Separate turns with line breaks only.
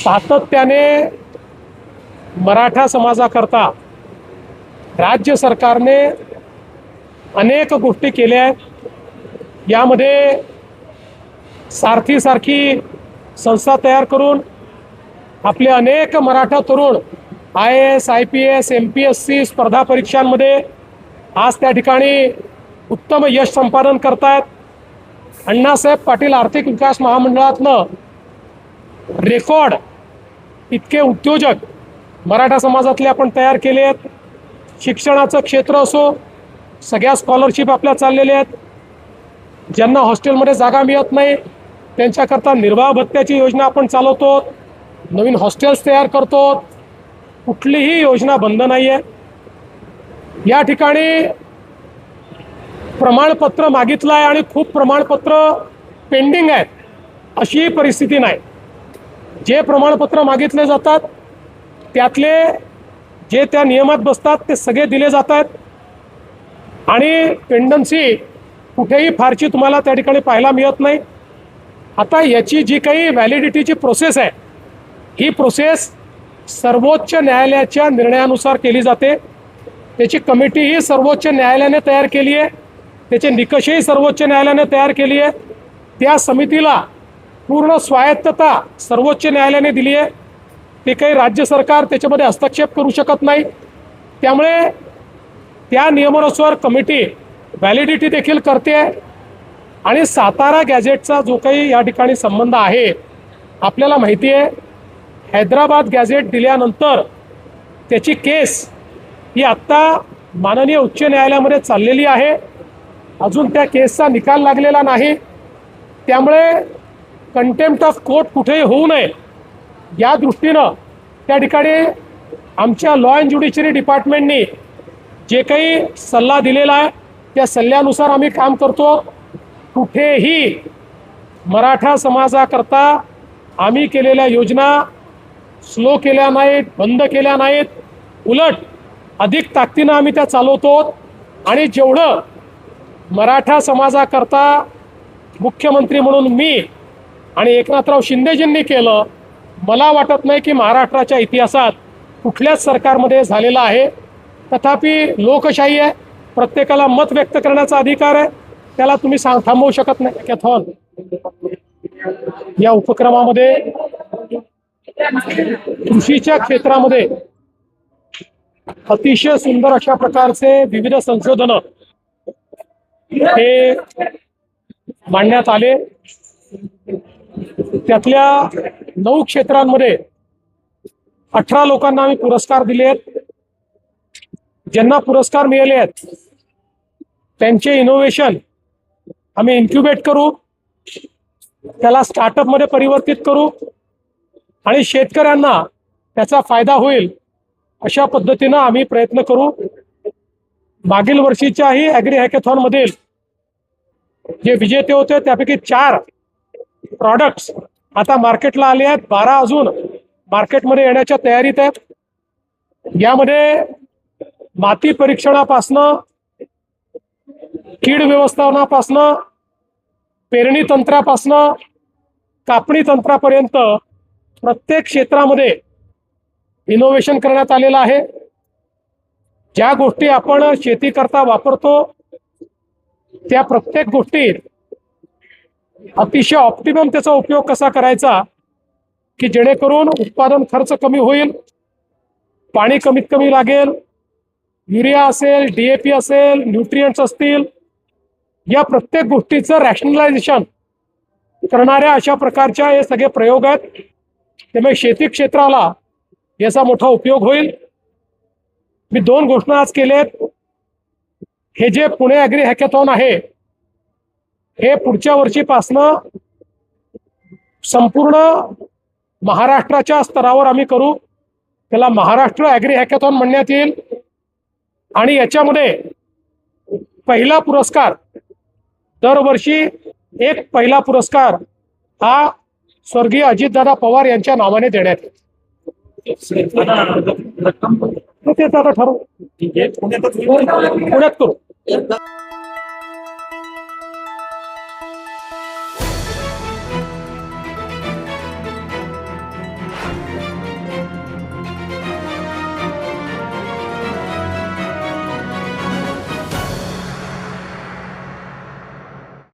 सातत्याने मराठा समाजाकरता राज्य सरकारने अनेक गोष्टी केल्या आहेत। यामध्ये सारथी संस्था तयार करून आपले अनेक मराठा तरुण IAS, IPS, MPSC स्पर्धा परीक्षांमध्ये आज त्या ठिकाणी उत्तम यश संपादन करतायत। अण्णासाहेब पाटील आर्थिक विकास महामंडळातनं रेकॉर्ड इतके उद्योजक मराठा समाजातले आपण तयार केले आहेत। शिक्षणाचं क्षेत्र असो, सगळ्या स्कॉलरशिप आपल्या चाललेल्या आहेत। ज्यांना हॉस्टेलमध्ये जागा मिळत नाही त्यांच्याकरता निर्वाह भत्त्याची योजना आपण चालवतो, नवीन हॉस्टेल्स तयार करतो। कुठलीही योजना बंद नाही आहे। या ठिकाणी प्रमाणपत्र मागितलं आहे आणि खूप प्रमाणपत्र पेंडिंग आहेत अशी परिस्थिती नाही। जे प्रमाणपत्र मागितले जातात त्यातले जे त्या नियमात बसतात ते सगळे दिले जातात आणि पेंडन्सी कुठेही फारशी तुम्हाला त्या ठिकाणी पाहायला मिळत नाही। आता याची जी काही व्हॅलिडिटीची प्रोसेस आहे ही प्रोसेस सर्वोच्च न्यायालयाच्या निर्णयानुसार केली जाते। त्याची कमिटीही सर्वोच्च न्यायालयाने तयार केली आहे, त्याचे निकषही सर्वोच्च न्यायालयाने तयार केली आहे। त्या समितीला पूर्ण स्वायत्तता सर्वोच्च न्यायालयाने दिली आहे। ते काही राज्य सरकार त्याच्यामध्ये हस्तक्षेप करू शकत नाही। त्यामुळे त्या नियमानुसार कमिटी व्हॅलिडिटी देखील करते आणि सातारा गॅझेटचा जो काही या ठिकाणी संबंध आहे, आपल्याला माहिती आहे हैदराबाद गॅझेट दिल्यानंतर त्याची केस ही आत्ता माननीय उच्च न्यायालयामध्ये चाललेली आहे। अजून त्या केसचा निकाल लागलेला नाही। त्यामुळे कंटेम्प्ट ऑफ कोर्ट कुठेही होऊ नये या दृष्टीनं त्या ठिकाणी आमच्या लॉ अँड ज्युडिशरी डिपार्टमेंटनी जे काही सल्ला दिलेला आहे त्या सल्ल्यानुसार आम्ही काम करतो। कुठेही मराठा समाजाकरता आम्ही केलेल्या योजना स्लो केल्या नाहीत, बंद केल्या नाहीत, उलट अधिक ताकदीनं आम्ही त्या चालवतो। आणि जेवढं मराठा समाजाकरता मुख्यमंत्री म्हणून मी आणि एकनाथराव शिंदेजींनी केलं, मला वाटत नाही की महाराष्ट्राच्या इतिहासात कुठल्याच सरकारमध्ये झालेलं आहे। तथापि लोकशाही आहे, प्रत्येकाला मत व्यक्त करण्याचा अधिकार आहे, त्याला तुम्ही थांबवू शकत नाही। हॅकॅथॉन या उपक्रमामध्ये कृषीच्या क्षेत्रामध्ये अतिशय सुंदर अशा प्रकारचे विविध संशोधन हे मांडण्यात आले। त्यातल्या 9 क्षेत्रांमध्ये 18 लोकांना आम्ही पुरस्कार दिले आहेत। ज्यांना पुरस्कार मिळाले आहेत त्यांचे इनोव्हेशन आम्ही इन्क्युबेट करू, त्याला स्टार्टअपमध्ये परिवर्तित करू आणि शेतकऱ्यांना त्याचा फायदा होईल अशा पद्धतीनं आम्ही प्रयत्न करू। मागील वर्षीच्याही ॲग्री हॅकॅथॉनमधील जे विजेते होते त्यापैकी 4 प्रॉडक्ट्स आता मार्केटला आले आहेत, 12 अजून मार्केटमध्ये येण्याच्या तयारीत आहेत। यामध्ये माती परीक्षणापासनं, कीड व्यवस्थापनापासनं, पेरणी तंत्रापासनं, कापणी तंत्रापर्यंत प्रत्येक क्षेत्रामध्ये इनोव्हेशन करण्यात आलेलं आहे। ज्या गोष्टी आपण शेती करता वापरतो त्या प्रत्येक गोष्टीत अतिशय ऑप्टिमम त्याचा उपयोग कसा करायचा की जेणेकरून उत्पादन खर्च कमी होईल, पाणी कमीत कमी लागेल, युरिया असेल, DAP असेल, न्यूट्रिएंट्स असतील, या प्रत्येक गोष्टीचं रॅशनलायझेशन करणाऱ्या अशा प्रकारच्या हे सगळे प्रयोग आहेत। त्यामुळे शेती क्षेत्राला याचा मोठा उपयोग होईल। मी 2 घोषणा आज केल्यात। हे जे पुणे ॲग्री हॅकॅथॉन आहे हे पुढच्या वर्षीपासनं संपूर्ण महाराष्ट्राच्या स्तरावर आम्ही करू। त्याला महाराष्ट्र ॲग्री हॅकॅथॉन म्हणण्यात येईल आणि याच्यामध्ये पहिला पुरस्कार दरवर्षी एक पहिला पुरस्कार हा स्वर्गीय अजितदादा पवार यांच्या नावाने देण्यात येईल। ते आता ठरवू, पुण्यात करू।